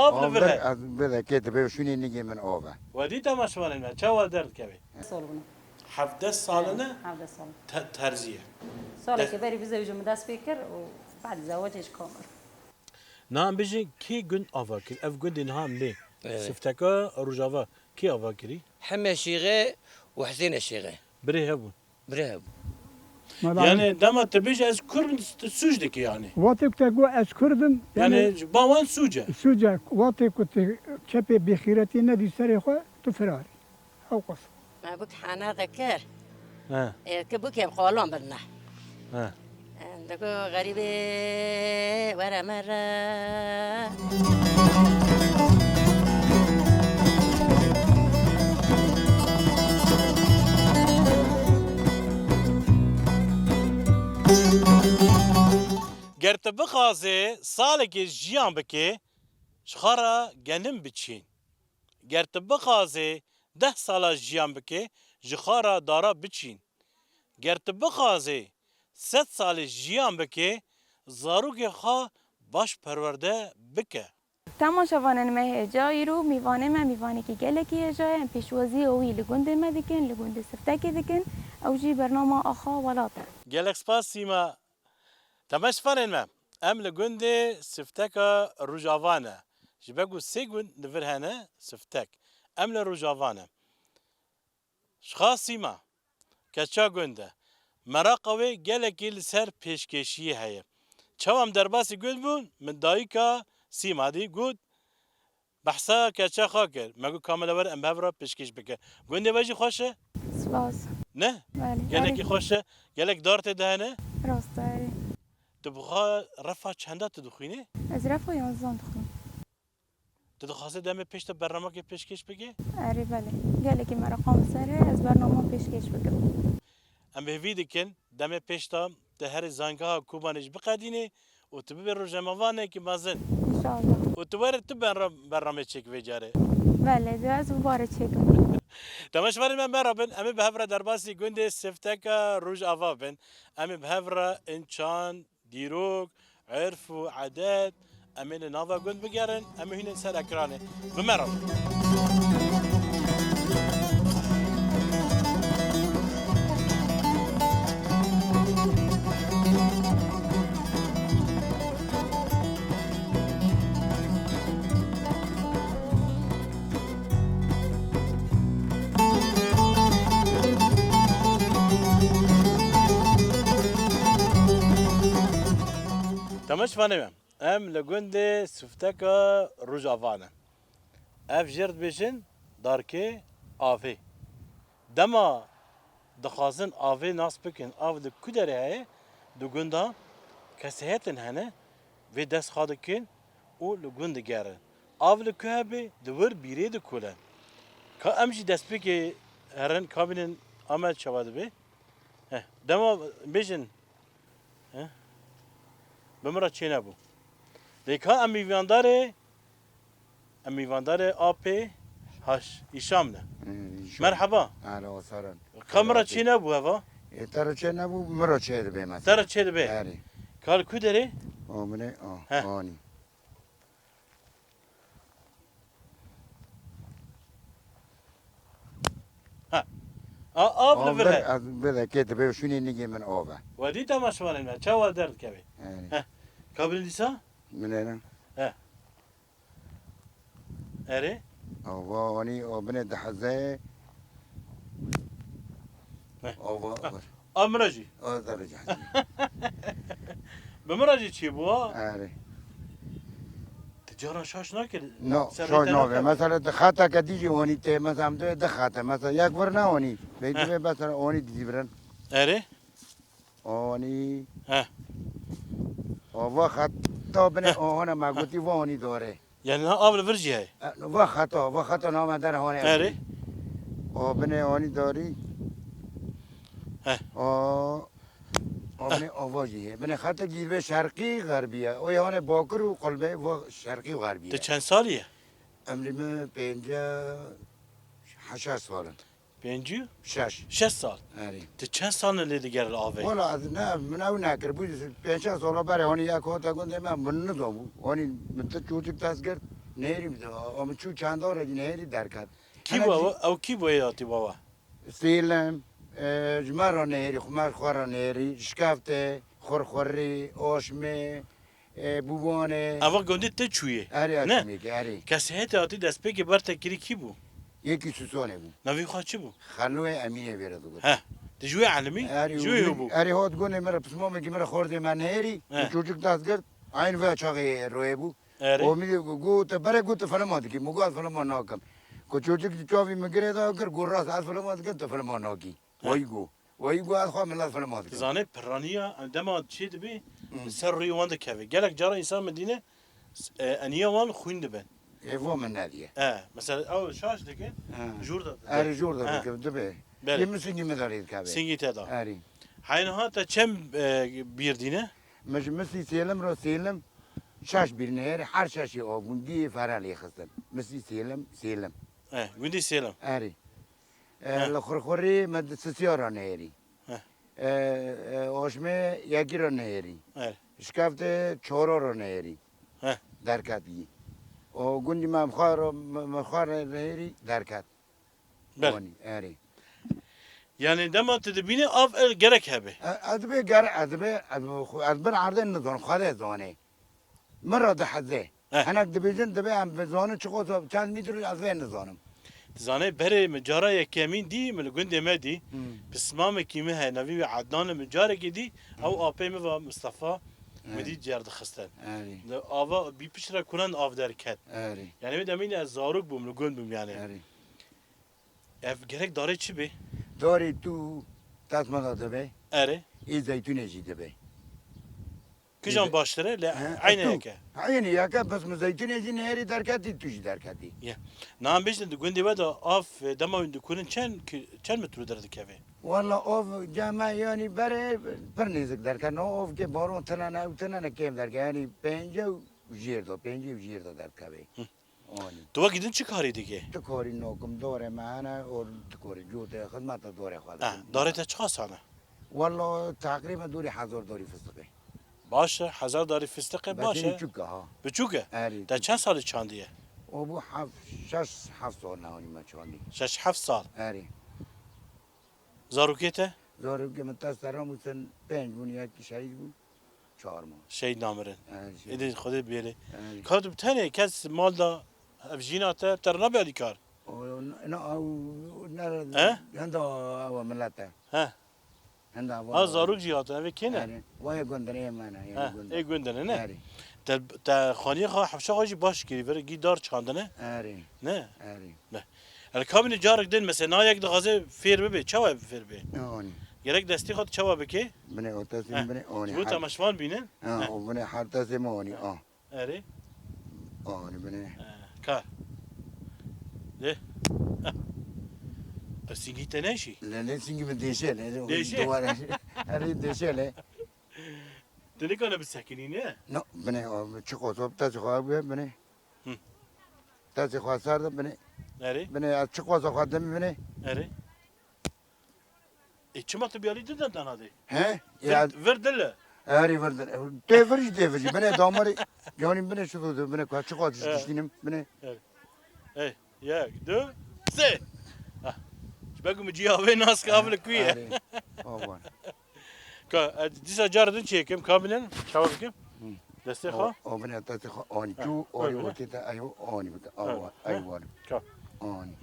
آب لفره از بده که تبیشونی نگی من آبه ودی تماشوانه نه چه درد کبی سال بنا 17 سالانه 17 سال ترزیه سالی که بری بزوجم دست بکر و بعد زواجش کامل نام بيجي كي جند افاكر اف جند نهام ليه إيه. سفتكا رجافا كي افاكري حمى الشيغي وحسين الشيغي بري هبون برهب يعني دما تبيج از كرد سوجدك يعني وقتی که گو از کردم يعني باوان سوجه سوجا وقتی که چپی بخیرتی ندی سر خو تو فراری او قص ما بك حنا ذكر ها كبك يا قولون بدنا ها عندك غريبة ورا مرة گرت بخازه سالك جيان بكي شخارا جنم بچين گرت بخازه 10 سال جيان بكي جخارا دارا بچين گرت بخازه 100 سال جيان بكي زاروك خا باش پرورده بکه تماشاوانن مهجایی رو میوانه من میوانه که گله کی هجای پیشوازی اوی لگند ما دکن لگند سفتکی دکن او جی برنامه آخا ولاته گلک سپاس سیما تماش فرن ما ام لگند سفتکا روجاوانه جبگو سیگون نفرهنه سفتک ام لروجاوانه شخاص سیما کچا گنده مراقوی گلکی لسر پیشکشی هیه چوام درباسی گود بون من دایکا سیما دی گود بحثا کچا خاکر مگو کامل ور ام بهورا پیشکش بکه گنده واجی خوشه؟ سپاس نه بله گلکی خوشه گلک دارت دهنه راست داری تبغى رفع چنده تدخینه؟ از رفا 11 دخون تدخواسته دم پیش تا برنامه که پیشکش بگه؟ اره بله گله که مرقام سره از برنامه پیشکش بگم ام به ویدی کن دم پیش تا ده هر زنگاه کوبانش بقدینه و تو ببر رو جمعوانه که مازن انشاءالله و تو بر تو برنامه چک وجاره بله دو از مبارک چکم تماش برای من برابن امی به هفره درباسی گنده سفتکا روز آوا بن امی به هفره انچان دیروگ عرف و عادت امی ناوا گند بگیرن امی هین سر اکرانه بمرابن تماش فانم ام لگند سفتکا روجاوانه اف جرد بشن دارکه آوه دما دخازن آوه ناس بکن آوه ده کدره هی دو گنده کسیهتن هنه و دست خواده کن او لگند گرن آوه ده که هبه دور بیره ده کلن که امجی دست بکه هرن کابینن آمد شواده به دما بشن بمرا چه نبو دیگه امیوانداره آپی هاش ایشام نه مرحبا اهلا و سهلا کامرا چی نبو هوا ترى چه نبو مرا چه به مثلا ترى چه به آره کال کو داره آمنه ها. آنی آب لبره از بده که تبیشونی نگی من آبه ودی تماشوانه نه چه درد کبی آره کابل لیسا من نه اره آوانی آبنه دحزه آوا امراجی درجه بمراجی چی بوا آره تجارا شاش نکرد نه شاید نه مثلا دخاطه کدیجی آنی ته مثلا تو دخاطه مثلا یک بار نه آنی بیچاره مثلا آنی دیدی برن اره آنی ها آوا خطا بنه آهان مگوتی وانی داره یعنی آب لبرجی های و خطا نام در آهان اره آبنه آنی داری ها آبنه آواجیه بنه خط جیبه شرقی غربیه او یهان باکر و قلبه و شرقی و تو غربیه چند سالیه امری من پنجه 8 سالم پنجو 6 6 سال آره تو چند سال لیدی گر آوه والا از نه من او نکر بود 5 سال برای آنی یک هاتا گنده من ندامو آنی مت چوچک تاس کرد نهری میده آم چو چند داره نهری درکت کی بو او کی بو یاتی بابا سیلم جمرا نهری خمر خورا نهری شکفته خورخوری آشمه بوبانه اوا گوندی ته چویه اری نه اچمی که اری کسی هیته آتی دست پی که برته کری کی بو یکی سوسانه بود نوی خواه چی بو خلوه امینه بیره دو ها دجوی عالمی جوی هو بو اری هات گونه مرا پسمامه که مرا خورده من نهری چوچک دست گرد این و چاقی روی بود اره او میگه گوت بره گوت فلمات کی مگو از فلمان ناکم کو چوچک چاوی مگره دا کر گوراس از فلمات که تو فلمان ناکی وای گو از خواه ملت فلمات کی زانه پرانیا دما چی دبی سر روی وند کوي گلک جارا انسان مدینه انیا وان خوین دبن ایوا من ندیه مثلا او شاش دکه جور دا اری جور دا که دبه بله. یه مسینگی مدارید که سینگی تدا اری حین ها تا چم بیردینه مش مسی سیلم را سیلم شش بیر نهر هر ششی آبوندی فرالی خستن مسی سیلم گوندی سلام اری لخورخوری مد سسیارا نهری آشمه یکی را نهری شکفته چهارا را نهری درکتی و گوندی مخوار نهری درکت بله اری یعنی دما تدبینه آف گرک هبه ادبه گر ادبر عرضه نزان خاله زانه مرا ده حزه انا دبیجن دبه هم بزانه چقدر چند میتر از وین نزانم زانه بره مجارا یکمین دی مل گوند مدی بسمام کیمه های نوی عدنان مجاره کی دی او آپی و مصطفی مدی جرد خستن اری آوا بی پیشرا کنن آف درکت اری یعنی می دمین از زاروک بوم گوند بوم یعنی اری اف گرک داره چی به داری تو تصمیم دبه اره ای زیتون جی دبه کجان باشتره ل عینه که عینه یا که بس زیتون جی نهری درکتی توش درکتی نام بیشتر دو گوندی ودا آف دما وند کنن چند متر درد کهوه والله اوف جامعه یعنی بره پر نیزک درکن اوف که بارون تنانه کم درکن یعنی پنجه جیر دو درکه آنی تو گیدن چی کاری دیگه تو کاری نکم دوره ماهانه اور تو کاری جوته خدمت دوره خواهد داره تا چه سانه والله تقریبا دوری 1000 دوری فستقه باشه 1000 داری فستقه باشه چوکه ها بچوکه اری تا چند سال چاندیه او بو 6-7 سال نهانی ما چاندی 6-7 سال اری زاروکیته زارو که متاسرم بودن 5 بون یکی شهید بود 4 ماه شهید نامرن اری ایدی خودت بیاره اری کار تو تنه کس مال دا افجیناته تر نبیادی کار نه او نه هندا او ملته ها هندا ها زاروک جیاته اوی کنه اری وای گندنه منه ای گوندنه نه اری تا خانی خواه حفشه خواهی باش کری وره گی دار چاندنه اری نه اری الکابین جارک دین مثلا یک دغازه فیر ببی چاوه فیر بی آنی گرک دستی خود چاوه بکی بنه اوتاسیم بنه آنی جو تماشوان بینن او بنه هر تاسیم آنی اره آنی بنه کار ده پس سینگی تنشی لنه سینگی من دیشه دیشه؟ دواره اری دیشه له دلی کنه بسکنی نه نه بنه چه قصاب تاسی خواه بیه بنه تاسی خواه سرده اره بنه از چه قصاب خواه دمی بنه اره چه مطلب بیالی دیدن داناده he ya وردله eri verdin devrici beni damarı yani beni şu dedi beni kaç kaç düşünüm beni ای یک دو سه بگو مجی آوه ناس قابل کویه aman که دیسا جاردن چیه کم کاملا چاو بکم دسته خواه o beni atası ani şu ori otita ayo ani bita ayo ayo که ani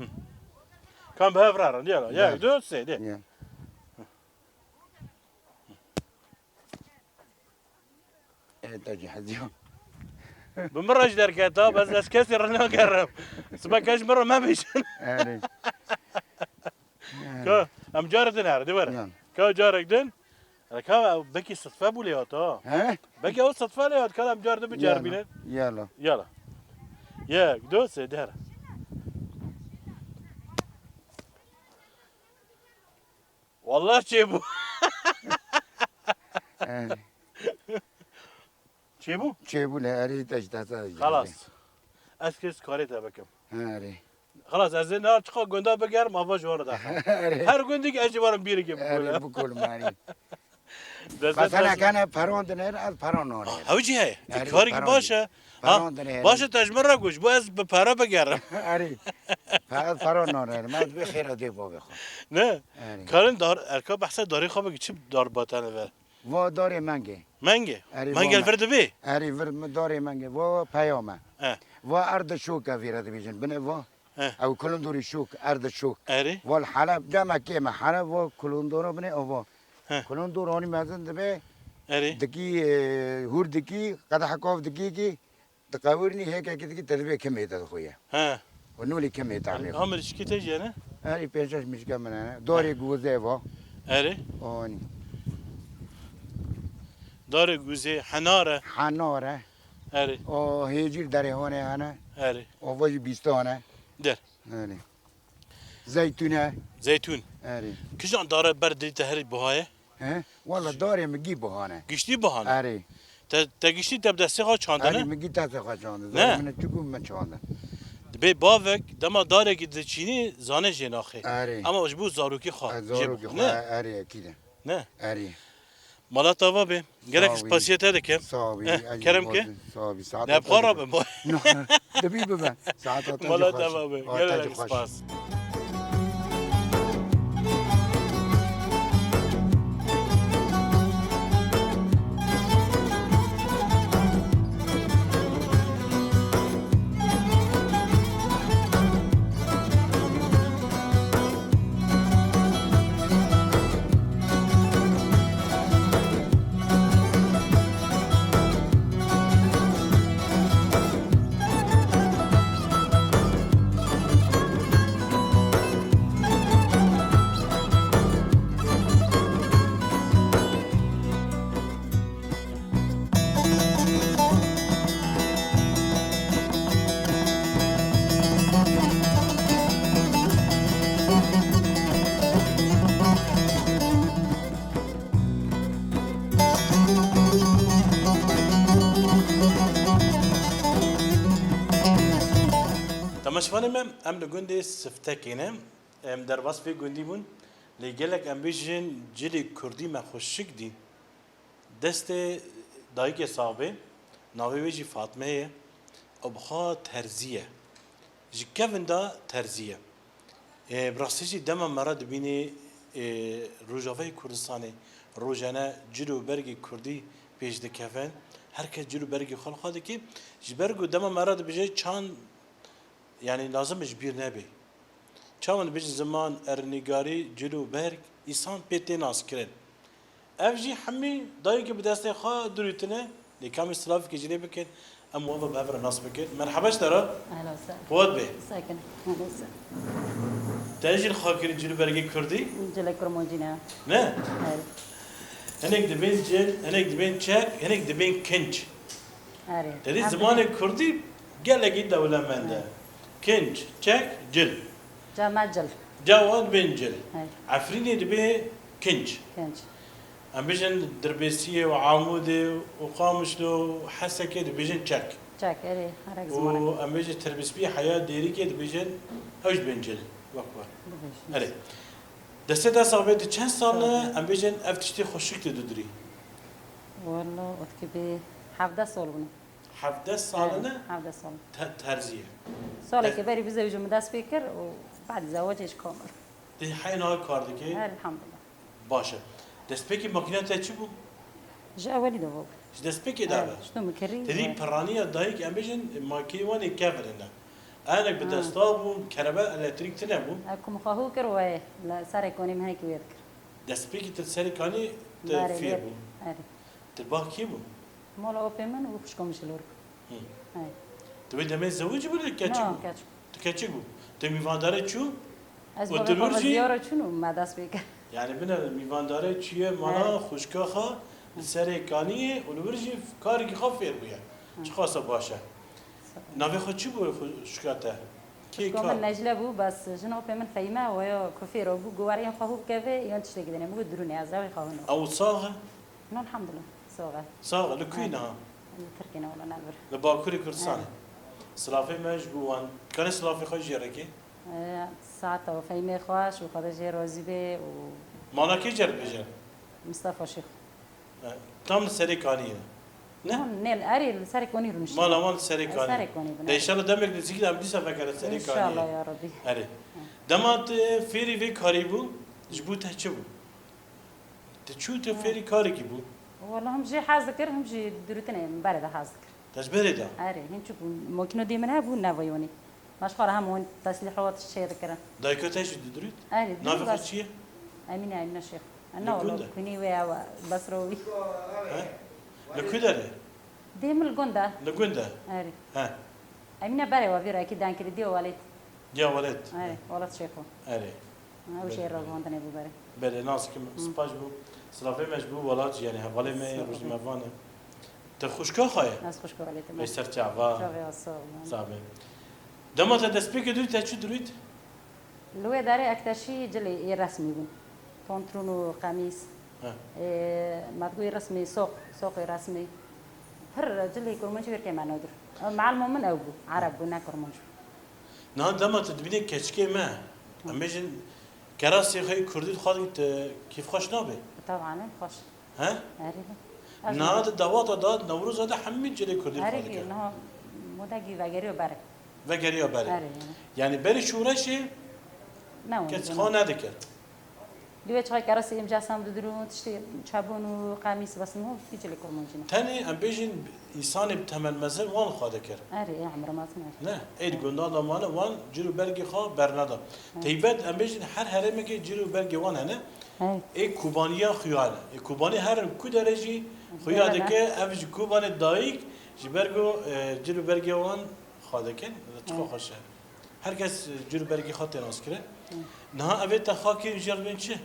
کام به فرارن یالا یک دو سه ده ya تاجي حزيون بمرج در کتا بس از کسی را نگرم سبا کش مرا ما بیشن eri که ام جاردن هر دی بره yani که جارک دن که بکی صدفه بولی تا he بکی او صدفه لیات که ام جارده بجار بینن yala یالا یک دو سه ده والله چی بو چی بو şey bu ne eri taş tasa خلاص از کس کاری تا بکم eri خلاص از این نار چقدر گنده بگرم آواز وارد eri هر گندی که اجی بارم بیری که eri بکنه bu kolum eri مثلا كان فرون دنير از فرون نونه هوجی هی آره، کاری که پران باشه پران دنیره. باشه تجمر را گوش باز به پرا بگرم آره فقط فرون نونه من بخیر دی با بخون نه آره کارن دار ارکا بحث داری خوابه چی دار باتنه ور و داره منگه منگه آره، منگه با الفرد بی آره داره منگه و پیامه اه و ارد شوک ویرد بیجن بنه و او کلون دوری شوک ارد شوک اری والحلب جمع كيما حلب وكلون دورو بني أوفا كلون دور هوني مازن دبي اری دكي هور دكي قد حكوف دكي كي تقاورني هيك كي تدبي كمية خويا ها ونولي كمية تعمل عمر شكي تجي انا أنا بينشاش مش كمان أنا دوري جوزي فا اری هوني دار گوزه حناره حنارة اری أو هيجير داري هوني أنا اری أوفاجي بيستانة در أنا زيتونة زيتون أري کجان داره بردی تهری بهای ها والله داري مجيب بهانة گشتی بهانه أري تا گشتی تب دستی ها أري چاندنه مجيب تاسع خشانة نه. داري من تقوم من شانة دبی باوک دما داره که دچینی زانه جناخه آره. اما وش بو زاروکی خواه زارو جیب. که نه أري أكيد نه أري مالا تاوا بی گلک صاوی. اسپاسیته دکم صابي کرم که صابي ساعات نه بخارا بم دبي بابا ساعات مالا تاوا بی گلک اسپاس تماشفانه من ام لگوندی سفتکینه ام در وصف گوندی بون لگلک ام بیشین جلی کردی ما خوشک دی دست دایک صاحبه ناوی ویجی فاطمه ابخا ترزیه جی کفن دا ترزیه براستی دم مراد بینی روجاوی کردستانی روزانه جلو برگی کردی پیش دکفن هر کس جلو برگی خال خواده که جبرگو دم مراد بجای چند يعني لازمش بير نبي چاون بيج زمان ارنيگاري جلو برگ انسان بيتي ناس كرن افجي حمي دايك بدست خا دريتنا لكام استلاف كجري بكن ام وضع بافر ناس بكن مرحبا ترى اهلا وسهلا قوات به ساكن اهلا وسهلا تاجي الخاكر جلو برگي كردي جلك كرموجينا نه هاري هناك دبين جل هناك دبين تشاك هناك دبين كنج هاري تدي زمان كردي قال لك دولة من ده كنج تشاك جل جامع جل جواد بين جل هاي عفريني دبي كنج كنج ام بيجن دربيسيه وعامودي وقامشلو وحسكه دبيجن تشك جاك هاري هراك زمانك وام بيجن تربيسبي حياه ديريكه دبيجن اوج بنجل وقوا هري دسته صاحبه چند سال ام بيجن افتشتي خوشك تدري والله وتكبي حفظة صولنا 17 سالنا حفظة صول ترزيه صولة كبيرة بزوج مدرس فكر وبعد زواجش كامل دي حين هاي كاردكي هاي الحمد لله باشه دسبيكي ماكينات چي بو جاء ولده هو دسبيكي دابا شنو مكري تدي برانيه دايك ام بيجن ماكي واني كافر هنا انا بدستابو كهرباء الكتريك تنبو اكو مخاهو كروه لا صار يكوني مهنيك ويذكر دسبيكي تسالي كاني تفير بو هاري تباك كيبو مالا اوبيمن وبشكم شلورك هاي تبي دمي زوجي ولا كاتشو نعم كاتشو تكاتشو تبي ميوانداره شو از وتروجي؟ بابا زيارة شنو ما دست بيك يعني بنا ميوانداره چیه مانا خوشکاخا سری کانیه ولورجی کاری که خافیر بیا چه خاصه باشه نوی خود چی بود خوشکاته کی كم کار نجلة بو بس جنو اوبيمن فيما ويا كفير بو جواري خاهو كافي ينتش تقدر بو دروني ازاوي خاهنا او صاغه نو الحمد لله صوغة صاغه لكوينا تركينا ولا نعبر لباكوري كردستان سلافي مجبوان كان سلافي خو جيركي ساعة وفيما خواش وخرج رازي بي مانا کی جر بجن ومصطفى شيخ تام سری کانیه نه هون نيل اري السري كوني رنش مال امان سری سری کانیه کنی بنا. ده ان شاء الله دمك نسيك دم ديسا فكر سری ان شاء الله کانیه يا ربي اره دمات فيري في كاريبو جبوت هچبو تشو تفيري كاري كيبو والله هم جي حاز ذكر هم جي دروتنا مبارد حاز ذكر تجبري ده اري هن شوف ممكن دي منها بو نافيوني مش قال هم هون تسليحات الشيء ذكر دايكو تاش دريت اري نافع شيء امين الشيخ انا والله لكندا. كوني ويا بصروي ها لكودره ديم الجندا لكوندا اري ها امين باري وفيرا اكيد دان كده دي وليت يا ولد اري ولد شيخو اري او شيء رغم تاني بباري بله ناس كم سباش بو سلافي مجبو ولات يعني هقولي ما روز ما فانا تخشكا خايا ناس خوش كواليت ما بيستر تعبا شوفي اصلا صعبه دما تدسبيك دريت تشو دريت لو داري اكتر شيء جلي رسمي بن بونترون وقميص ها ما تقول رسمي سوق رسمي هر جلي كرمانش بيركي ما نقدر مع المؤمن أبو عرب ونا كرمانش نهان دما تدبيني كشكي ما امجن كراسي خي كردي خالد كيف خوش نابه طبعا خوش ها عارف نهاد الدوات داد نوروز هذا حميد جلي كردي عارف خالد إنه مدقي وغيره بارك وگریا بره عارف يعني بری شورشی نعم کس خانه ندکه دوی چای کراسی امجا سام دودرون تشتی چابون و قمیص بس نه في جلي كرمانجنا تاني ام بیشین انسان بتمن مزه وان خواده کرد عارف يا عمر ما سمعت نه اید گنده دامانه وان جلو برگی خواه برنده تیبت ام بیشین هر هرمی که جلو برگی وان هنه هاي ای کوبانیا خیاله ای کوبانی هر کو درجی خیاله که اوج کوبان دایک جبرگو جلو برگی وان خواده کن چه خوشه هر کس جلو برگی خواه تناس کرد نه اوید تخاکی جربین چه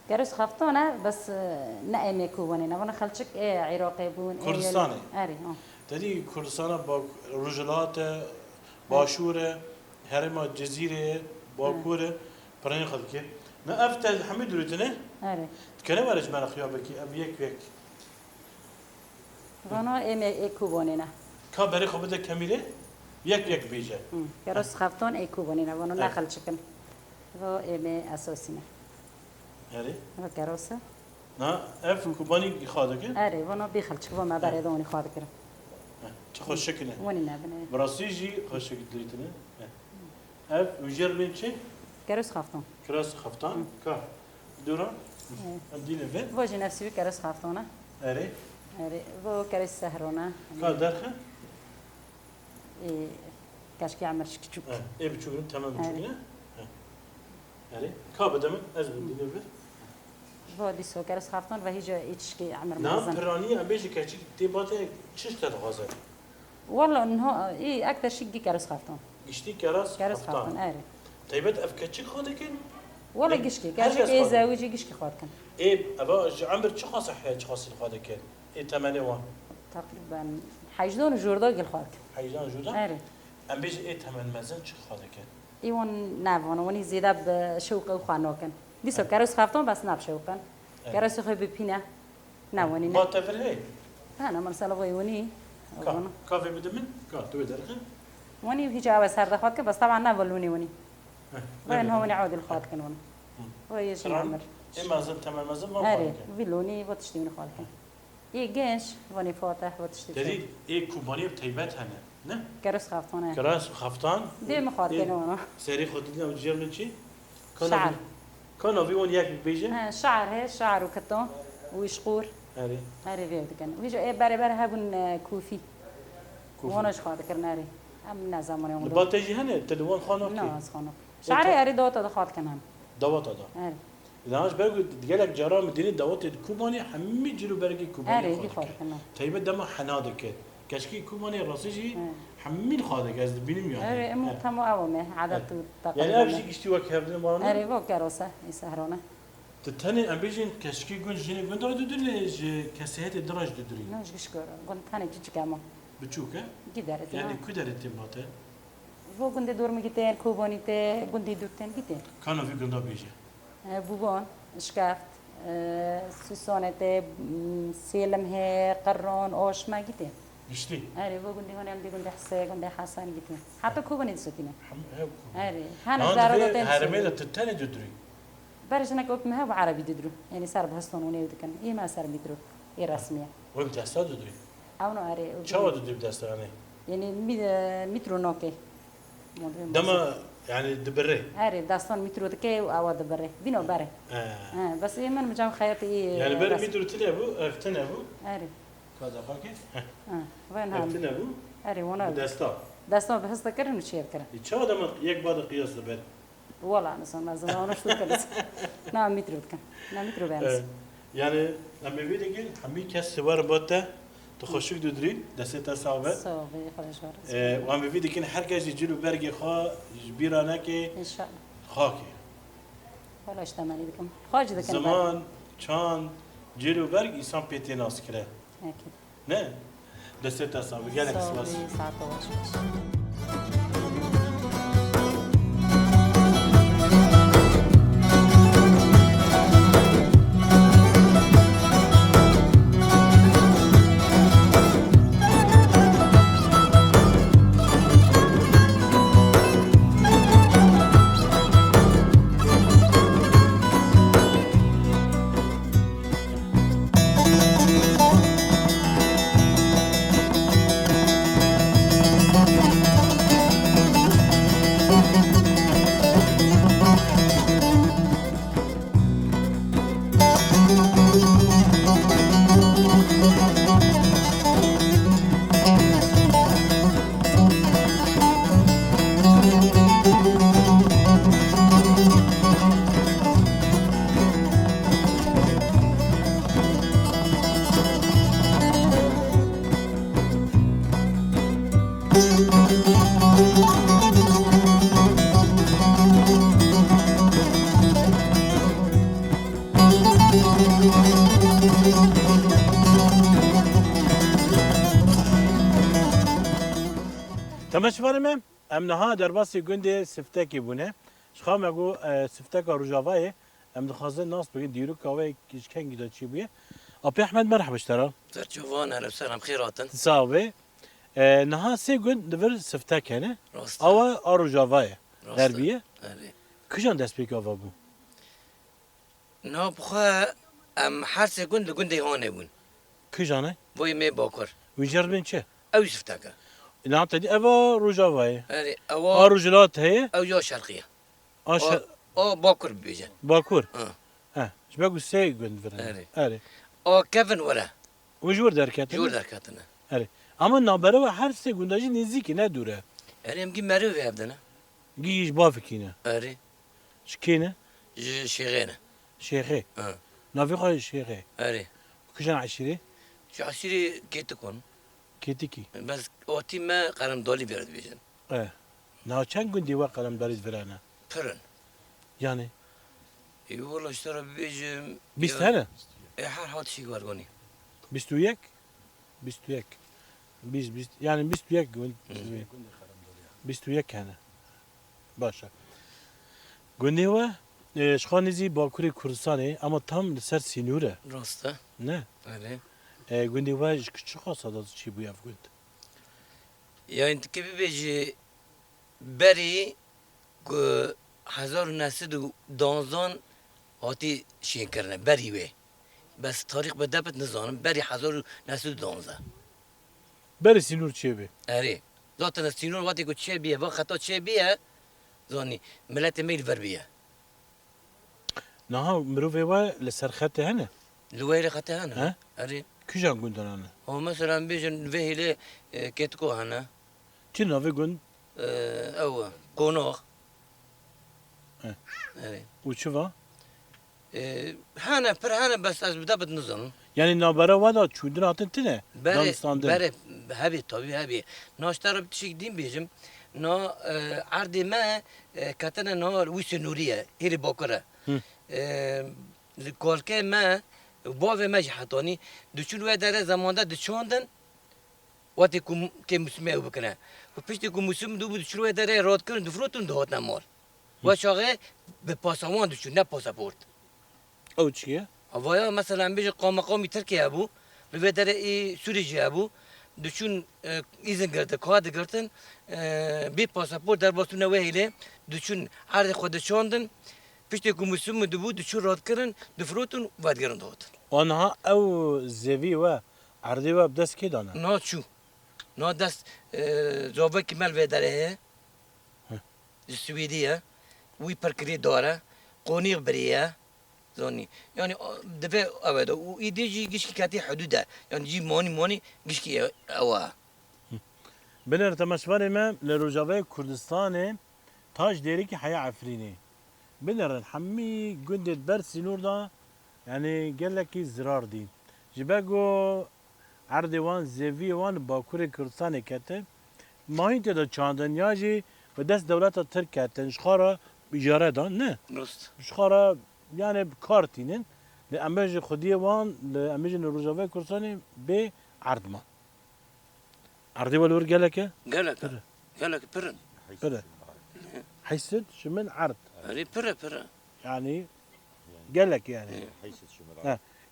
كرس خفتونا بس نأمي كوباني نبغى خلشك إيه عراقي بون كردستاني. أري تدی کردستان با رجلات باشور هرما جزیره باکور پرانی خد که نه افت حمید روتنه أري کنه ورش من خیابه کی اب یک غنا إيه كوباني نا کا بری خو بده کمیره یک بیجه كرس خفتون إيه كوباني نبغى نا خلشكن هو إيه أساسينا یعنی هو كروسة نه اف کوبانی خواده که أري وانا بيخلشك وما بردوني خاطر كده چه خوش شکنه وني نبني براسی جی خوش شکل دریتنه اف وجر بین چه كرس خفتون کراس خفتان کا دورا ام دینه و فوجي نفسي كرس خفتونا اره أري هو كرس سهرونا کا درخه إيه كاشكي عمر شكشوك ای بچوگن تمام بچوگنه اره کا بدم از دینه و هو دي سو كرس خفتون وهيجا إيشكي عمر نام مزن پرانی ام بیش که چی تیباته چش تد غازه والله إنه إيه أكثر شيء دي كرس خفتون گشتی کراس كرس خفتون أري تیبت اف کچی خواده کن والله إيه. قشكي هل كاشكي يسقط؟ إيه زاوجي قشكي خاد كان ای ابا عمر چه خاص حیات چه خاص خواده کن ای تمنه وان تقريبا حيجدون جوردا قل خاد كان حیجان جودا أري ام بیش ای تمن مزن چه خواده کن إيوان نافون وني زيادة بشوقة وخانو كان دي سو كرس خفتون بس ناب شوقا كرس خي ببينا ناوني با تفر هی أنا من سالفة وني کا کافی بدمن کا تو درخه وني هيجا عاوز هذا خاد بس طبعا نافلوني وني وين هو نعود الخاد كان وني ويجي عمر ای مزن تمن مزن ما أري خواده کن فيلوني وتشتيوني خاد كان إيه جيش وني فاتح وتشتي داری ای کوبانی تیبت هنه نه كرس خفتون کراس خفتان دي مخاد كان ونو سری خود دیدم جرمن چی شعر. کانو وی اون یک بیجه شعر هي شعر وكتون ويشقور اری هاري فيو كان ويجو ايه باري باري هابون كوفي کوفی وانا شخاد كرناري ام نازموني با ونو تجی هنه تلوان خانو کی ناز خانو شعري اري دوتا دخاد كان هم دوات ادا هاري دانش برگو دیگه جارا مدینی دوات کوبانی همه جلو برگی کوبانی هاري دي خواده خاد کرد كان تایبه دم حناده کرد کشکی کوبانی راسیجی همین خواده کرد از بینیم هاري یعنی امو تمو اومه عدد یعنی افشی تقريبا کشتی وقت هفته مارانه هاري فو كاروسا يسهرونا تتنی ام بیشین کشکی گون جنی گون داره دودری ج کسیت درج دودری نوش كشكور قلت ثاني كيتش كامو بچوکه قدرت یعنی کدرت تیماته فو قندي دور مجتين كوبوني تي قندي دورتين جتين کانو فی گندا بیجه بوبون شكافت سوسونة سيلم هي قرون اوش ما جتين گشتی أري بو قندي هون عندي قندي حسين قندي حسن جتين حتى كوبا نسيتنا هم هاو أري هانا زارو دوتين هرمه تتنی دودری برش أنا كوب مها بعربي ددرو يعني صار بهستون ونيو دكان إيه ما صار بيدرو رسمیه ویم دستا دودی اونو آره چه دودی بدستا یعنی یعنی مترو نوکه دما يعني دبره آره داستان مترو دکه و آواد بره بینو بره بس من مجام خیاطی يعني بر مترو تني ابو افتن ابو آره كذا خاكي وين هم افتن ابو آره وانا دستا داستان بحث کردن و شیر کردن چه دما یک بعد قياس دبر والله أنا صار زمان شو كذا نعم مترو كان نعم مترو بينس يعني لما بيجي همي كاس سوار بوته تخشوك دودري دسته صعبه صعبة خلاص شهر وهم بيجي كن هركز يجيلو برجي خا جبيرانه كي إن شاء الله خاكي ولا اشتمالي بكم خارج ذا كان زمان كان جيلو برج انسان بيتي ناس كره أكيد نه دسته صعبه جالك سواس ساعة واش تماش فرمم ام نها در باسی گنده سفته کی بونه شخام اگو سفته کا روجاوای ام دخازه ناس بگین دیرو کاوه کیش کنگی دا چی بویه اپی احمد مرحبا اشترا زرجوان اهلا وسهلا بخيراتن صاوي نها سي گند دور سفته کنه راست اوا روجاوای راست. غربیه آره. کجان دست پیک آوا بو نا بخوا ام هر سه گند گنده هانه بون کجانه وی می باکر ویجر بین چه او شفتکه نعم تدي اوا روجاوای آره او روجلات هي او یا شرقیه اش او باکر بیجن باكور اه ها شباكو سي گند فرن أري. اري او کفن وره وجور دركات جور درکتنه اري اما نابره و هر سه گنداجی نزدیکی ندوره آره امگی مرو هفدنه گیش بافکینه آره شكينه شیغینه شيخي اه نافي خوي شيخي آره كجان عشيري شو عسیری گیت کن كيتيكي بس اوتی ما قرم دالی برد بیجن اه نا چند گندی و قلم دارید فرانا پرن يعني ای والله اشترا بیجم 20 هنا هر حال شي ورگونی 21 21 20 يعني 21 گند 21 هنا باشا گندی و شخانیزی باکوری کردستانه اما tam لسر سینوره راسته نه آره گندی و چه خاصه داد چی بوی افگند یا انت که بیجی بری که 1912 هاتی شین کرنه بری وی بس تاریخ به دبت نزانم بری 1912 بری سینور چیه بی آره ذاتنا سینور وقتی که چه بیه با خطا چه بیه زانی ملت میل ور بیه نه مروفه و لسر خط هنه لویل خطا هنه ها آره کجان گندن هنه هو مثلا بیجن وهیله کتکو هنه چی نوی گند او قوناغ اه. آره و چه و هنه پر هنه بس از بدبت نزانم یعنی نابره و دا چودن آتن تنه بله دانستاندن بله هبی طبیعی هبی ناشتر بتشک دیم بیجم نا عرض ما کتن نا ویس نوریه هیری باکره کالکه ما باو ما جهتانی دچون و در زمانده دچوندن وقتی که مسلمه او بکنه و پشتی که مسلم دو بود دچون و در راد کردن دفروتون دهات نمال و شاقه به پاسامان دچون نه پاسپورت او چیه هوایا مثلا بیش قومی ترکیه بو و در ای سوریه بو دچون ایزن گرده کاد گرتن بی پاسپورت در باسون وهیله دچون عرض خود چاندن پشت که مسلم دو بود دچون راد کردن دفروتون وادگرند داد آنها او زوی و عردی و بدست کی دانه نا چو نا دست زاوه که مل و داره سویدیه وی پرکری داره قونیغ بریه زانی یعنی دفعه اوه دا و ایده جی گشکی کتی حدوده یعنی جی مانی گشکی اوه بنر تمشوار ما لروجاوی کردستان تاج دیری که حیا عفرینی بنر حمی گندت بر سینور دا يعني قال لك زرار دين جباگو عردوان زوی وان باکور کردستان کته ماهی تدا چاندن یاجی و دست دولت ترک کتن شخارا اجاره دان نه درست شخارا يعني كارتينين لأماج خدية وان لأماج الرجاوي كرساني بعرض ما عرضي والور قالك قالك برن بلا حيسد شمن عرض هري برا يعني قالك يعني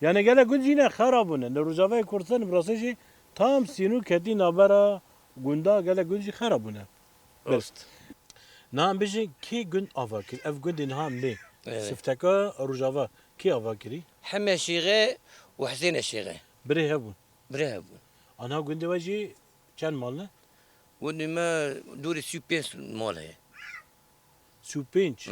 يعني قالك قلت جينا خرابنا الرجاوي كرساني براسيجي تام سينو كدي نابرا قندا قالك قلت جي خرابنا درست نعم بيجي كي قند أفاكر أف قند نهام ليه سفتكا رجاوا كي أفاكري حمى الشيغي وحسين الشيغي بري هبون برهبون أنا قند واجي كان مالنا وني ما دوري سوبينس مالها سوبينش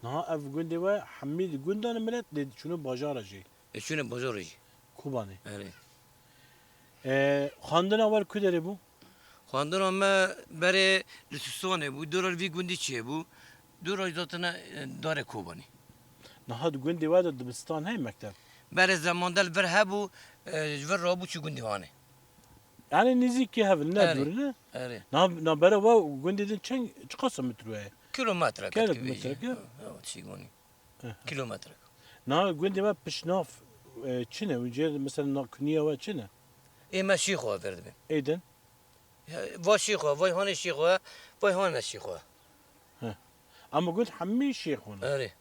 نها أف قند وا حميد قندان ملت لد شنو باجارة جي شنو بزرجي كوباني هري خاندنا أول كدري بو خواندن ما برای لسوسانه بود دورال وی گوندی چیه بود دورال زاتنا داره کوبانی نها قند وا دبستان هاي مكتب برای زمان دل بر هبو جور رابو چی گوندی هانه يعني نزيك هذا لا دورنا اره نا برا وا قند دين كم قسم متروه کیلومتر کیلومتر که؟ چی گونی کیلومتر نا قند وا بشناف چنه وجه مثلا ناكنية وا چنه ایما شیخو بردم ايدن وا شیخو وای هان شیخو وای هان شیخو اما قلت حمي شيخونا اره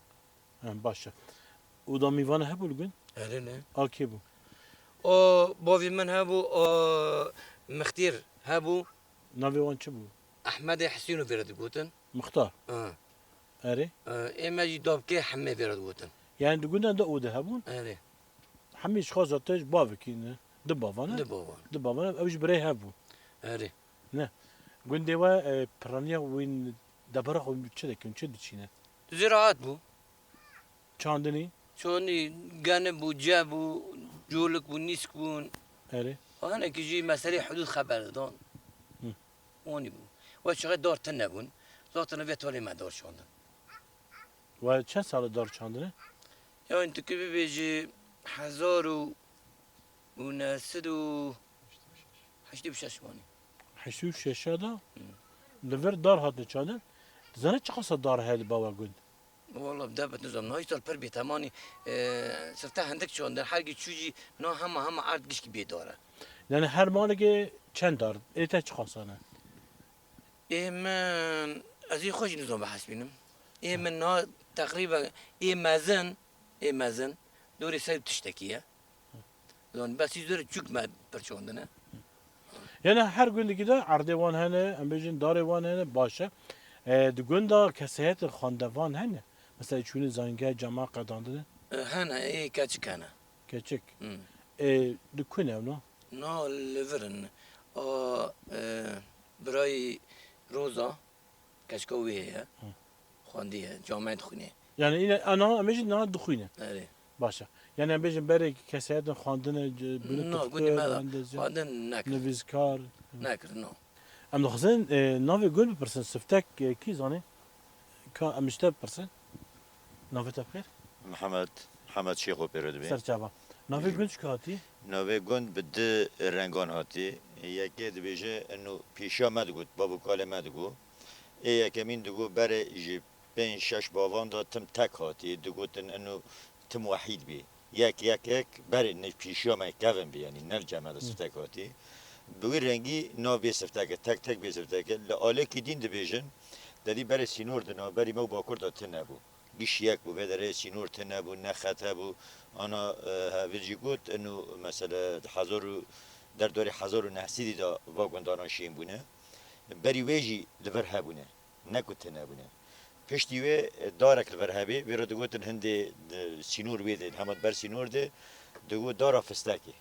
باشا ودا ميوان هبو القن اره نه اوكي بو او باوی من هبو مختیر هبو نافي وان چبو احمد حسینو برد گوتن مختار اري ایما جی دابکه حمه برد گوتن يعني قلنا دا اوده هبون اره حمي شخاص تاج بافكين دبافانا دبوان دبافانا اوش بري هبو اره قلنا دوا برانيا وين دبرخ چه دكن چه دچينه زراعت بو چاندني چونی گنه بو جا بو جولک بو نیسک بون اري آنها که جی مسئله حدود خبر دادن اونی بو و چقدر دارتن نبون ذاتنا به طوری مدار شاندن و چند سال دار چاندنه یا این تو که بیجی 1986 مانی حسوب ششادا لور دار هات چاندن زنه چه قصه دار هاد بابا قلت والله بدا بتنظم نهاي سال پر بیتمانی سرته هندک شاندن هرگی چوجی نه همه عرض گیش کی بیداره يعني هر مالك چند دار ايتا چه قصانه من از این خوش نظام بحث بینم من نه تقریبا مازن دوری سر تشتکیه لان بس يزور چوک ما پرچوندنه يعني هر قلت كده عرضي وان هنا ام بيجن داري وان هنا باشا دقون دا كسيات الخاندوان هنا مثلا شوني زانجا جماعة قداندنه هنا کاچ کنه كچك دكونه اونو نه لورن برای روزا کشکویه خواندیه جامعه خونه يعني انا امجد نا دخوينه اره باشا يعني ام بيجن بري كسيات خاندنه نه گونی مالا خواندن نکر نويزكار نکر نه ام دخزن نافي قول برسن سفتك كي زاني كا امشتب برسن نافي تبخير محمد شیخو پیرودمی سرچابا نافي قول شكاتي نوی گند بده رنگان هاتی یکی دبیجه انو پیشا مدگود بابو کال مدگو یکی من دگو بره جی 5-6 باوان دا تم تک هاتی دگوتن انو تم وحید بی یک بره نه پیشا ما کفن بی یعنی نل جمع سفتک هاتی بوی رنگی نو بی سفتک تک بی سفتک لآله کی دین دبیجن دادی بره سینور دنا بری مو باکور دا تنبو گیش یک بو بدره سینور تنبو نخت بو انا هاویجی گفت انو مثلا در دوره 1900 دا واگوندانا شیم بونه بری ویجی لور هبونه نکوت نبونه پشتی و دارک لور هبی ویرا دو گفتن هنده سینور بیده همه بر سینور ده دگو دارا فستکی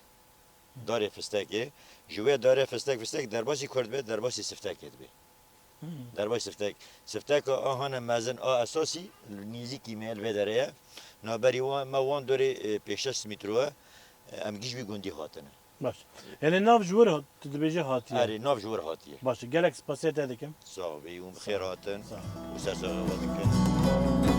داره فستکی جوه داره فستک درباسی کرد به درباسی سفتک بی درباسی سفتک آهان مزن اساسی نیزی میل به داره نابری ما وان دوره پیشش میتروه ام گیج بی گندی هاتنه باش یعنی ناف جور تدبیجه هاتیه آره ناف جور هاتیه باشه گلک سپاسیت دکم صاحبی اون خیر هاتن و سرسا وادکن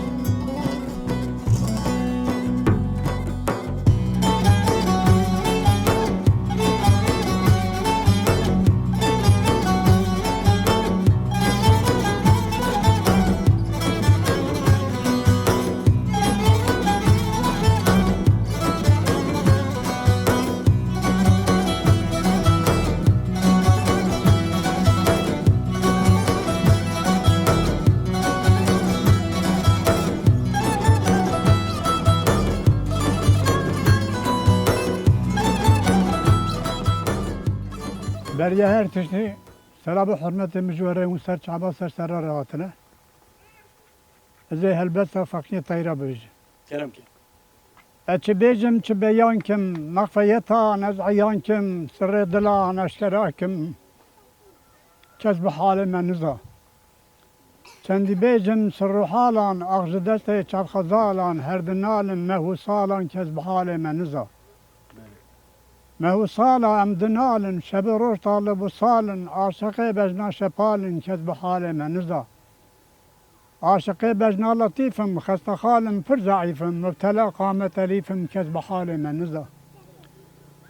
بریا هر تشنی سلام و حرمت مجوره و سر چعبا سر راهاتنه از هلبت فقیه طیره بیج کرم کی اچ بیجم چ بیان کم نقفیتا نزعیان کم سر دلان اشکرا کم کس به حال من نزا چندی بیجم سر حالان اغز دست چل خزالان هر دنال مهوسالان کس به حال من نزا مهوسالا امدنالن شب روش طالب و سالن عاشقی بجنا شپالن کس به حال من نزا عاشقی بجنا لطیفم خسته خالم پر ضعیفم مبتلا قامت الیفم کس به حال من نزا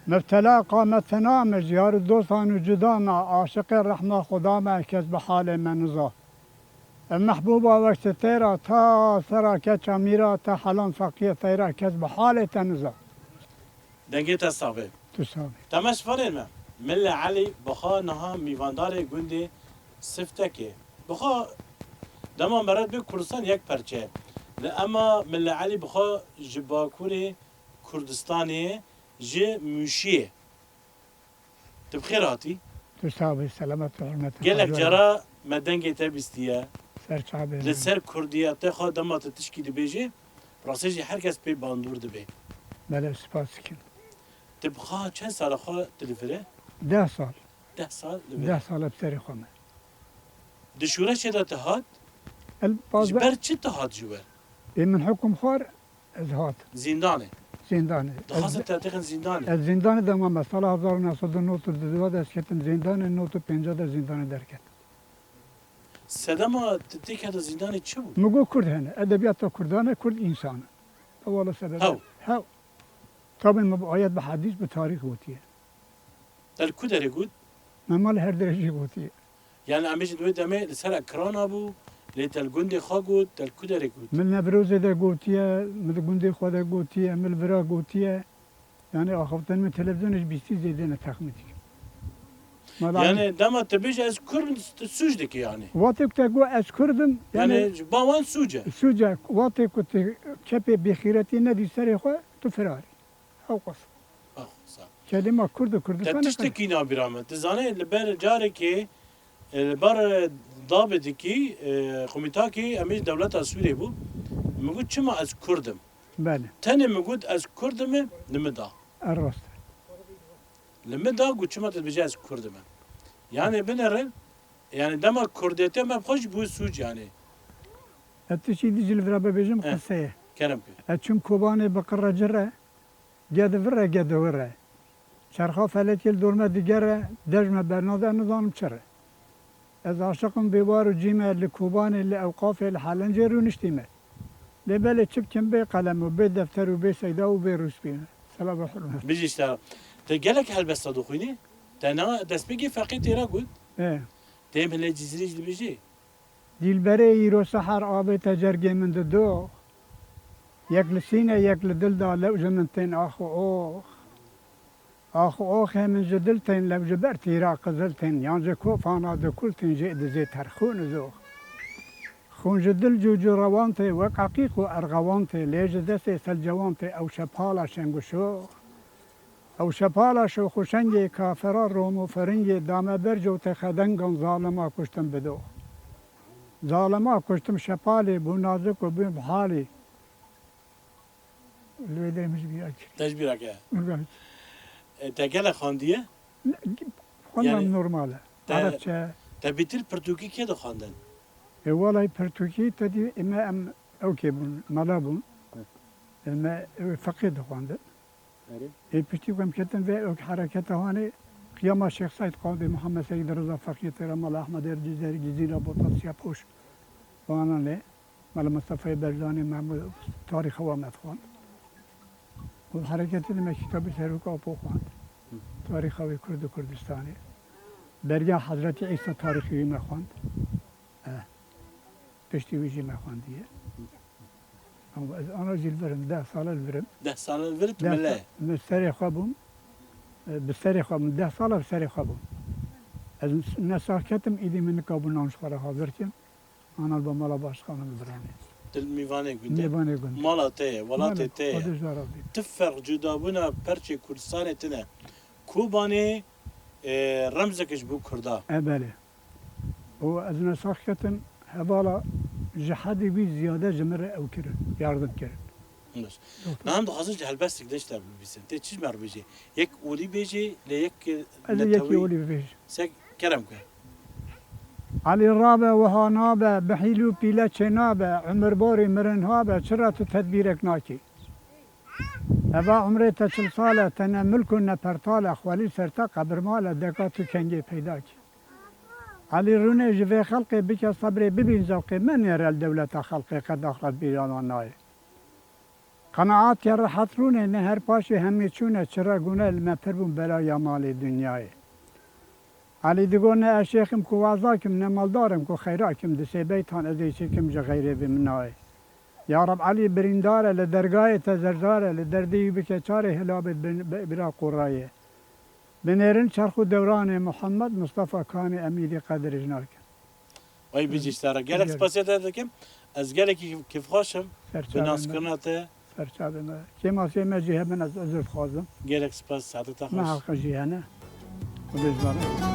مبتلا قامت نام یار دوستان و جدام عاشق رحمه خدام کس به حال من نزا محبوبا وقت تیرا تا سرا کچا میرا تا حلان فقیه تیرا کس به حال تنزا دنگی تصابه تساوی تماش فرین ما مل علی بخا نها میواندار گندی سفتکه بخا دمان برات به کردستان یک پرچه اما مل علی بخا جباکوری کردستانی ج موشیه تبخیر هاتی تساوی سلامت و حرمت گلک جرا مدنگی تبستیه سر چابه لسر کردیه تخوا دمات تشکی دبیجه راسیجی هر کس پی باندور دبی بله سپاس کن تبخا چند سال خوا تلفره 10 سال 10 سال 10 سال بسری خومه دشوره شده تهات الباز جبر چه تهات جبر من حكم خور ازهات زندانه زندانه دخواست تحقیق زندانه از زندان دمام سال 1992 دست کتم زندان 950 در زندان درکت صدما تتیک هذا زندانه چه بود؟ مگو کرد هنه ادبیات کردانه کرد انسان اولا سبب هاو طبعا مبعایت به حدیث به تاریخ بودیه در کدره بود؟ ممال هر درجه بودیه يعني عم يجي دويد دمي لسر اكران ابو ليت الجندي خاجود تل كدري جود من نبروز ده قوتيه من گوندی خود قوتيه من برا قوتيه يعني اخفتن من تلفزيونش بيستي زيدنا تخمتي يعني دما تبيج از كرد سوجدك يعني وقتی که گو از کردم يعني باوان سوجه سوجا وقتی که چپی بخیرتی ندی سر خو تو فراری او قص صح کلمه کرد کردستان تشتكي نابرامه تزاني لبر جاركي لبر ضابطكي قوميتاكي امي دولت سوريا بو مقول چما از كردم بله تاني مقول از كردم لمدا الراست لمدا قلت چما تبيج از كردم يعني بنرن يعني دما كرديته ما بخش بو سوج يعني اتشي دي جلفرا ببيجم قصيه كلام اتشم كوباني بقرة جرة جاد فرة جاد ورة شرخا فلت يل دورما ديجرة دجمة برناده نظام شره از عاشقم بوار و جيمة لكوباني لأوقاف الحالنجر ونشتيمة لبالي تشب كم بي قلم وبي دفتر وبي سيدا وبي روسبينا سلام وحرمة بيجي اشتغل تلقالك هل صدوقيني تانا دست بيجي فقي تيرا قد ايه تيم هلا جزريج اللي بيجي ديلبري يرو سحر آبي تجرگي من دو يكل سينة يكل دل دا لو جمنتين آخو أوخ آخو أوخ من جدلتين لو جبرتي را قزلتين يعني كوفانا دو كلتين جئد زي ترخون زوخ خون جدل جوجو روانتي وك عقيق وأرغوانتي ليج دسي سلجوانتي أو شبالا شنگو شوخ أو شبالا شو خوشنگي كافرا رومو فرنگي دام برجو تخدنگان ظالما كشتم بدوخ ظالما كشتم شبالي بو نازك و بو بحالي الويدر مش بياك تجبیره که مرقاش تگل خواندیه خواندم يعني نورماله تا- عربچه تبیتیل پرتوکی که دو خواندن والله برتوكي تدي إما أم أوكي بون ملابون إما فقيد خواند إيه بشتي كم كتن في أوك حركته هاني قيام الشيخ سيد قاضي محمد سيد رضا فقيه رمال أحمد الجزائري جزيرة بوطاسيا بوش وانا لي مال مصطفى برزاني محمود تاريخ وامد خواند والحركة اللي ما كتاب سيروك أبو خواند تاريخ كرد كردستاني برجع حضرت عيسى تاريخي ما خواند پشتی ویژه مخواندیه اما از آن جیل برم 10 سال برم 10 سال ورد مله مستری خوابم بستری خوابم 10 سال بستری خوابم از نساکتم ایدی من کابون نانشخواره ها برچم آنها با مالا باشخانم برانه دل میوانه گونده میبانه گند مالا ته ولات ته خودش دارم تفرق جدا بونا پرچه کردستان تنه کوبانه رمزکش بو کردا بله و از نساکتم هبالا جهادی بی زیاده جمره او کرد yardım کرد باش نعم دخازن جهل بس تقدرش تعمل بيسن تي تشيز مر بيجي يك ولي بيجي ليك از یکی اولی بیش سك كلام كه علی رابه و هانابه بحیلو پیله چنابه عمر باری مرن هابه چرا تو تدبیرک ناکی ابا عمره تا 40 ساله تنه ملکو نپرتاله خوالی سرتا قبر ماله دکا تو کنگی پیدا کی علی رونه جوی خلقی بکه صبری ببین زوقی من یره الدولت خلقی قد آخرت بیران نای قناعات که راحت رونه نه هر پاشی همی چونه چرا گونه المپر بون بلای مال دنیای علی دیگو نه اشیخم کو وازاکم نه مالدارم کو خیراکم دسی بیتان ازی چکم جا غیره بمنای یا رب علی برینداره لدرگاه تزرزاره لدردی بکه چاره هلابت برا قرایه بنيرن شرخو دوران محمد مصطفى كان أميري قدر جناك وای بيجي اشترى قالك سباسيات هذا كم از قالك كيف خاشم بناس كرناته سرچاب ما كما سيما جهة من أزرف خازم قالك سباس ساعتها ما خاش حق جهة وبزبارة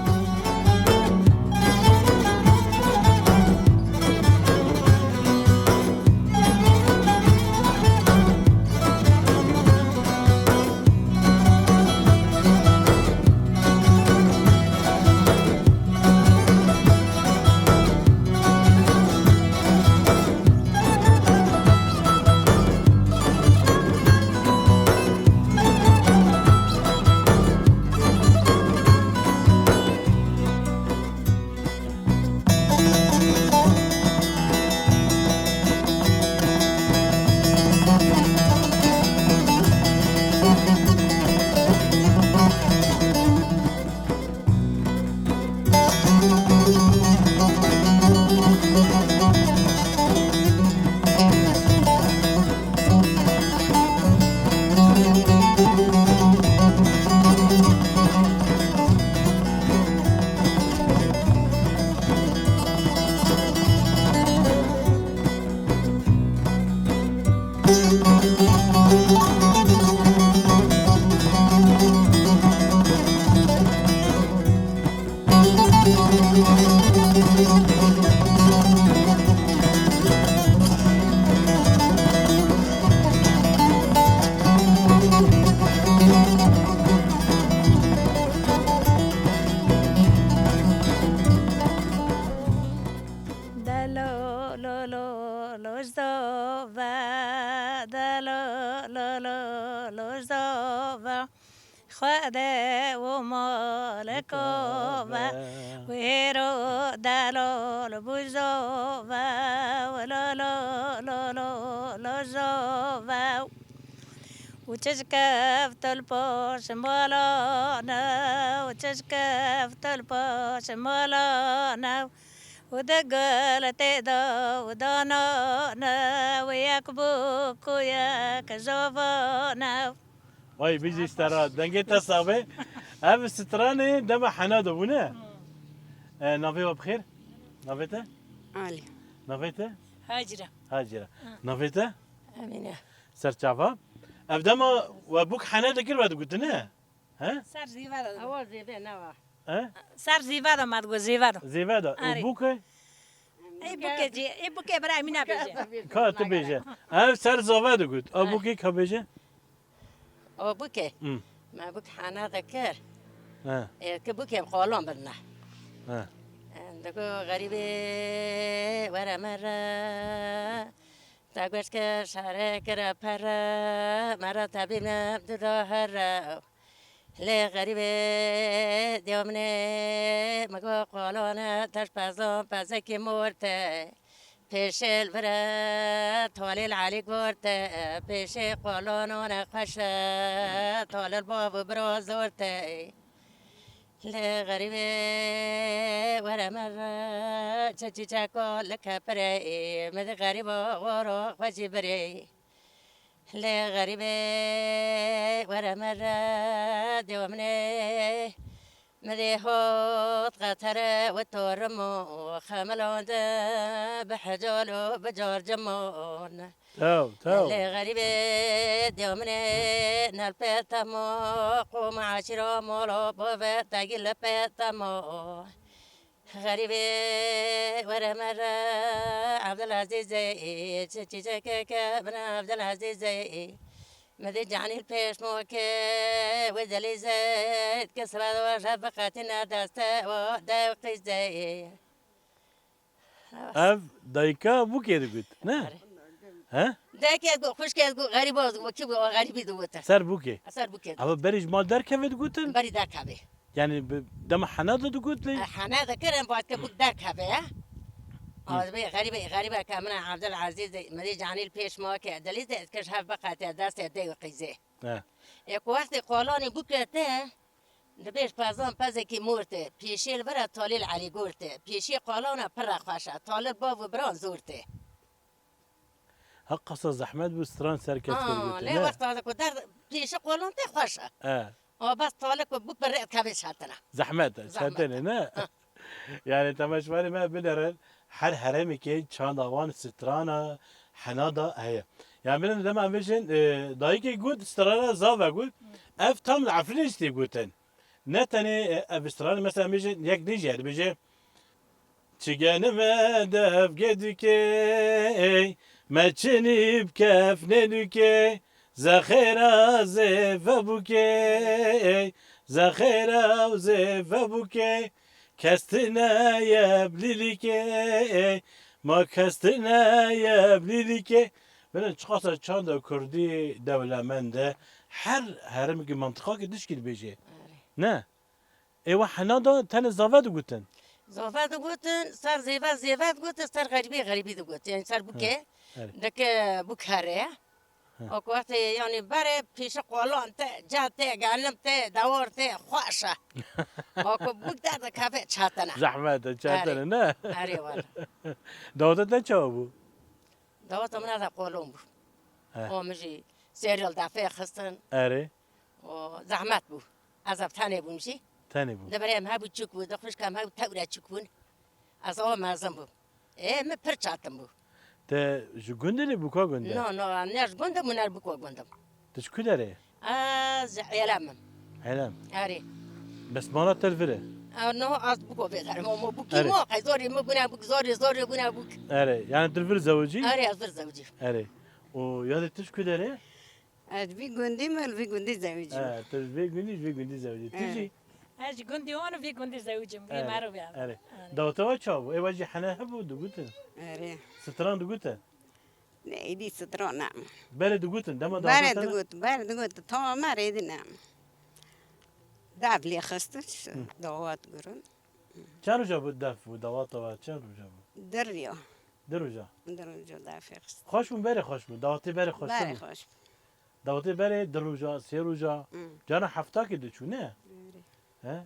خدا و مالکا و ویرو دلال بوزا و لا لا لا لا لا زا و چشکفت الپاش مالانا و چشکفت الپاش مالانا و دقلت دا و دانا و یک بوک و یک زوانا وای بيجي اشترى دنجيت الصابي هذا الستراني دم حناده بنا نافيو بخير نافيته علي نافيته هاجرة هاجرة نافيته أمينة سرچافا افدما وابوك حناده كل وقت قلت لنا ها سر زيفادة أول زي ذا نوا ها سر زيفادة ما تقول زيفادة زيفادا أري. وابوك اي بوكي برای مینا بیجه كات بيجي ها سر زوفادا قلت ابوك كبيجي او بوكي ام ما بوك حنا ذكر اه كبوكي بقولون بدنا اه عندكو غريبة ورا مرة تاقوش كشارك رابرة مرة تبينا بدظهر لي غريبة ديومني مقو قولونا تش بازون بازكي مورتي پیش الورا طال العلی گورت پیش قولون خش طال الباب برا زورت لغریبه ورا مرا چچی چکو لکپره مد غریبه ورا خوشی بره لغریبه ورا مرا دیومنه مديحوت قطر والتورمو خملون بحجولو بجور جمون تو اللي غريبة ديومني نالبيتامو قوم عاشرو مولو بوفيت تاقيل بيتامو غريبة ورا مرة عبد العزيز تشيشكك ابن عبد العزيز مدي جاني البيش موكي وزلي زيت كسر وشفقتنا دسته وداوقي زي اف دایکا بو که دگوت نه ها ده كيدو خوش كيدو غريب وكيف غريب دوته سر بو که اثر بكيد اما بریج مال در که دگوتن بري داك هبه یعنی دم حناد دگوت لی حنا ذكرن بعد كبك داك هبه غريبة كامنا عبد العزيز مدي جاني البيش موكي دليل كشف بقات دسته داوقي زي اه یک وقتی قولانی بکرده دبیش پازان پزه کی مورته پیشیل برا تالیل علی گورته پیشی قولانا پر خوشه تالیل باو بران زورته ها قصة زحمت بو ستران سر کت کرد لی وقت هذا کدر پیش قولان ته خوشه اه بس تالیل کو بک بر کبش هاتنا زحمت شاتنه نه يعني تماشواري ما بلرن هر هرمي كي چاند آوان سترانا حنادا هي يعني بلن دم بيجن دايكي جود سترانا زافا جود اف تام العفريش تي جوتن نتني اف سترانا مثلا بيجن يك نيجي يعني بيجي تشيغانما داف جدكي ما تشني بكاف ندكي زخيرة زيفا بوكي زخيرة وزيفا بوكي كستنا يا بليليكي ما كستنا يا بليليكي بلن چقاسا چاند کردی دولمنده هر میگه منطقه که دشکل بیجه نه ایوه حنادا تن زاوه دو گوتن زوفا دو گوتن سر زیفا گوتن سر غریبی دو گوتن یعنی سر بوکه دکه بوکاره او وقت يعني بري پیش قولان ته جاته گانم ته دور ته خوشه او کو بوک داد کافه چاتنا زحمت چاتنه نه اري والله داوتت نه چاو بو دوت من هذا قولون بو او مجي سيريال دافع خستن اره و زحمت بو عذاب تاني بو مشي تاني بو دبري هم هبو چوك بو دخوش كم هبو تورا چوكون از او مازم بو ما پر چاتم بو ته جو گندلی بو کا گنده نو ناش گندم منال بو گندم تشكو داره از علامم علم اري بس مالا تلفره نو از بو بدر مو بوكي مو قيزوري مو بنا بوك زوري بنا بوك اره يعني تلفر زوجي اري از زوجي اره و ياد تشكو داره از بي گندي مال بي گندي زوجي تلفي گندي زوجي تيجي اجي گندي وانا في گندي زوجي مي معروف يعني اره دوتوا تشاو اي واجي حنا هبو دغوتن اري ستران دغوتن لا دي سترون نعم بلد دغوتن دما بارد دغوت تو ما ريد نعم دعب لي خستش دوات قرن چند روزا بود دف و دوات و چند روزا بود دريو دروجا دافع خست خوش بون بره خوش بون دواتی بره خوش باري خوش دواتی بره دروجا سه روزا جانا هفته که دچو نه ها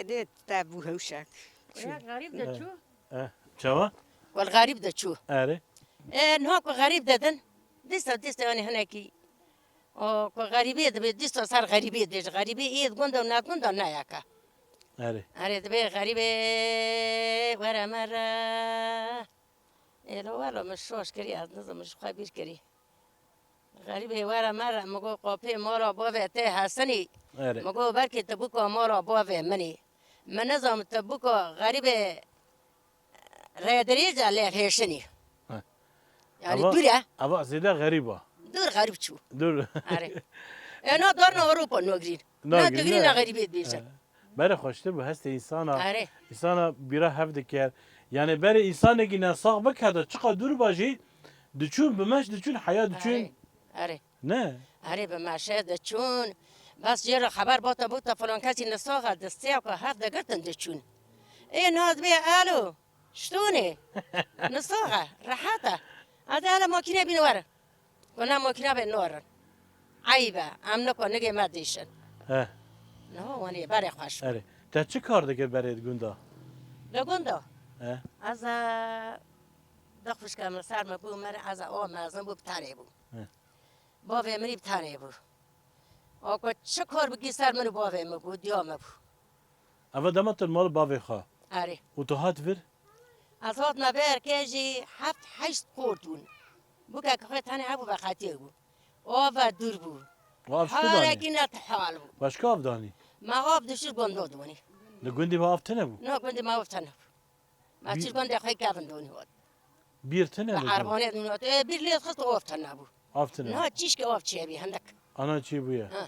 دي تابو هوشك غريب ده شو چوا والغريب ده شو اره نهاك غريب ددن ديستا يعني هناكي او غريبه ده ديستا صار غريبه ده غريبه ايه غوندا ونات غوندا ناياكا اره اره ده غريبه ورا مره لو والله مش شوش كري نظم مش خبير كري غريبه ورا مره مگو قوپه مورا بوه ته حسني اره مگو بركي تبوكو مورا بوه مني من نظام تبوكو غريبه رادريجا له هشني يعني دوريا ابا زيدا غريبه دور غریب چو دور آره اینا دارن اروپا نگرین نه دگری نه غریبیت بیشن بره خوشته بو هست انسانا آره انسانا بیرا هفت کرد یعنی بره انسان کی نساق بکرد چقدر دور باشی دچون بمش دچون حیا دچون آره نه آره به مشهد چون بس جرا خبر باتا فلان کسی نساق دسته که هفت دگرتن دچون این هاد بیا الو شتونه نساقه راحته هذا على ماكينه بنور كنا ماكينه بنور عيبه ام نكو نگه مدیشن اه نه وانی برای خوش اره تا چه کار دیگه برای گوندا لگوندا اه از دخوش کم سر مبو مر از آ مازن بو بتاره بو با و منی بتاره بو آقا چه کار بگی سر منو با و مبو دیام بو اما دمت المال باوی خواه آره و تو هات ور از هات نبر که جی هفت هشت قرتون بو که خواهد تنه هبو بخاطی بو آوا دور بو واف شو حالا دانی کی نتحال بو باش کاف دانی ما آب دشیر گندو دونی لگوندی واف تنه بو نه گندی ما افتنه ما چیز گندی خواهی کافن دونی هود بیر تنه لگوند عربانه دونی هود بیر لیت خست افتنه بو آف تنه نه چیش که آف چیه بی هندک انا چی بویا ها.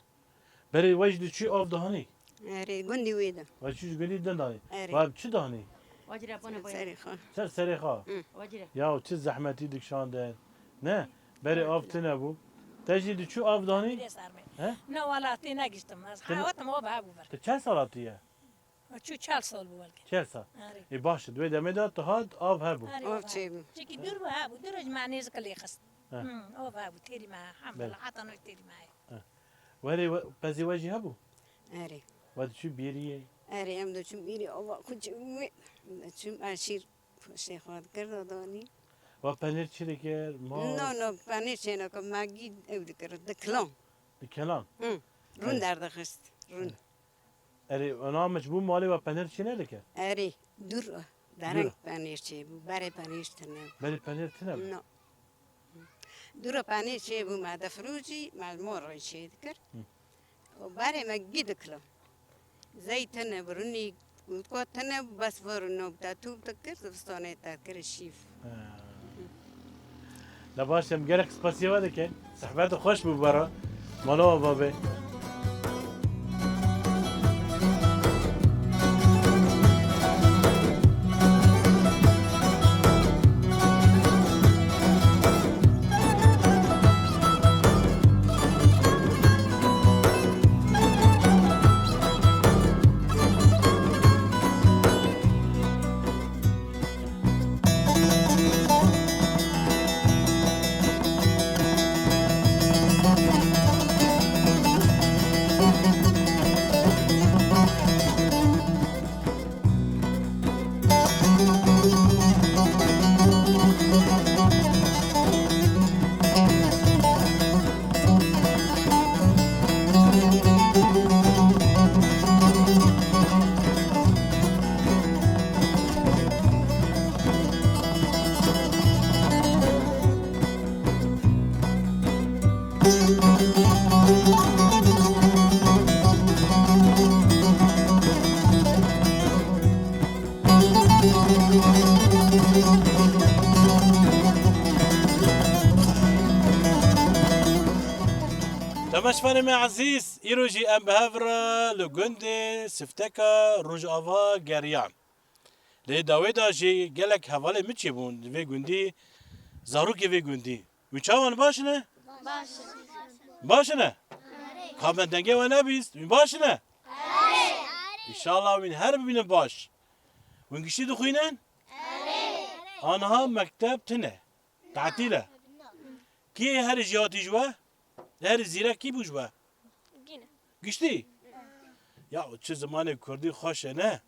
بری وجد چی آف دهانی آره گندی ویده و چیش گلی دانی آره. و چی دانی واجرا بونه باید سری خواه چه سری خواه واجرا یا چه زحمتی دکشانده نه بری آف تنه بو تجدید چی آف دانی ها نه والا تی نگشتم از حیاتم آب هبو بر تو چند سالاتیه چو 40 سال بود بلکه 40 سال آره ای باشه دوی دمه داد تو هات آب هبو آب چه بو چکی دور بود هبو دورج معنیز کلی خست اه. آب هبو تیری ما حمل حتی نو تیری ما ولی پسی وجی هبو آره و چی بیریه آره ام دو چون بیری آبا کچه وی چون اشیر پشت خواد کرد دانی و پنیر چی دیگر ما نه نه پنیر چه نکن مگی او دکرد دکلان کلان رون در دخست رون اری اونا مجبور مالی و پنیر چی نده آره دور درنگ پنیر چه بو برای پنیر تنه بلی پنیر تنه نه دور پنیر چه بو ما دفروجی مال رای چه دکر و برای مگی دکلان زیتونه برونی کو تنه بس ورنو بتا تو دکر دستانه تا کر شیف لباشم گرک سپاسی و دکه صحبت خوش بو برا مالا و بابه تماشفاني عزيز إيروجي أم بهافرا لجندي سفتكا روج أفا جريان لی داویدا جی گلک حواله میچی بون وی گندی زاروکی وی گندی وچاوان باش نه؟ باش نه؟ کامن دنگه و نبیست باش نه؟ انشالله وین هر ببینن باش ونگشتی دخوینن؟ آنها مکتب تنه تعطیله کی هر جیاتی جوا؟ هر زیرا کی بوجوا؟ گشتی؟ یا چه زمان کردی خوشه نه؟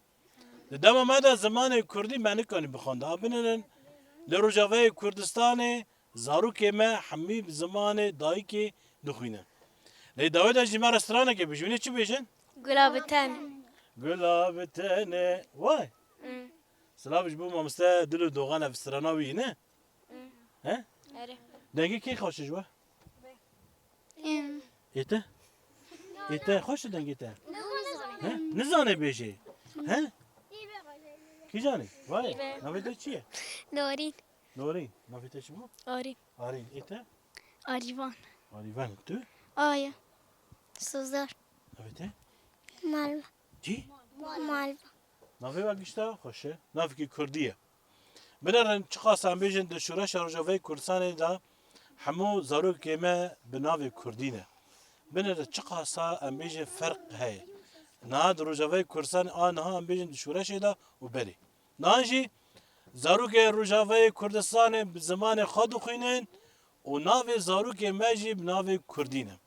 دما ماذا زمان كردي ما نكون بخوند ابنن لروجاوي كردستان زاروك ما حمي زمان دايكي دخوينه لي داوود جمع رستوران كي بيجوني چي بيجن گلابتن واي سلاوش بو مامستا دلو دوغانا في سراناوي نه ها دنگي كي خوش جوا ايته ايته خوش دنگي تا ها نزانه بيجي ها کی جانی؟ وای نویده چیه؟ نورین نورین نویده چی بود؟ آرین آرین ایته؟ آریوان آریوان تو؟ آیا سوزار نویته؟ مالوا چی؟ مالوا ناوی وگشتا خوشه ناوی که کردیه بنرن چه قاسم بیجن در شورش روجاوی کردستان دا همو زاروک کیمه به ناوی کردینه بنرن چه قاسم ام بیجن فرق هی نه در روجاوی کردستان آنها ام بیجن در شورش دا و بری نانجی زاروک روجاوی کردستان به زمان خود خوینن و ناوی زاروک مجی به ناوی کردینه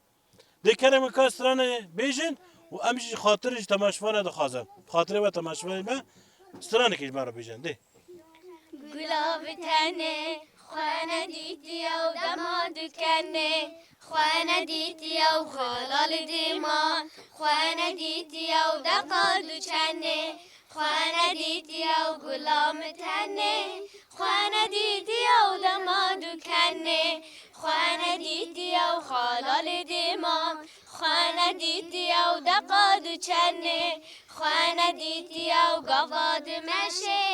دکرم کاسترانه بیجن و امشی خاطرش تماشوانه دخوازم خاطره و تماشوانه به سترانه کش مرا بیجن ده گلاب تنه خوانه دیتی او دماد کنه خوانه دیتی او خلال دیمان خوانه دیتی او دقاد چنه خوانه دیتی او گلام تنه خوانه دیتی او دماد کنه خوانه دیتی او خلال دیمان خوانه دیتی او دقاد چنه خوانه دیتی او گواد مشه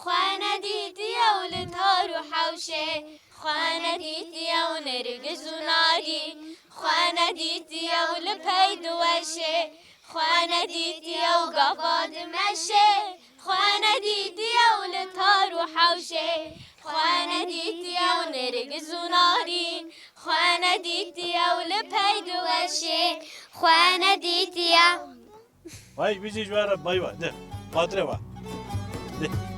خوانه دیتی او لطار و حوشه خوانه دیتی او نرگز و ناری خوانه دیتی او لپید وشه خوانه دیتی او گواد مشه خوانه دیتی او لطار و حوشه خوانه دیتی او نرگز و ناری خوانه دیتی او لپید وشه خوانه دیتی او وای بیزی جواره بای ده خاطره و ده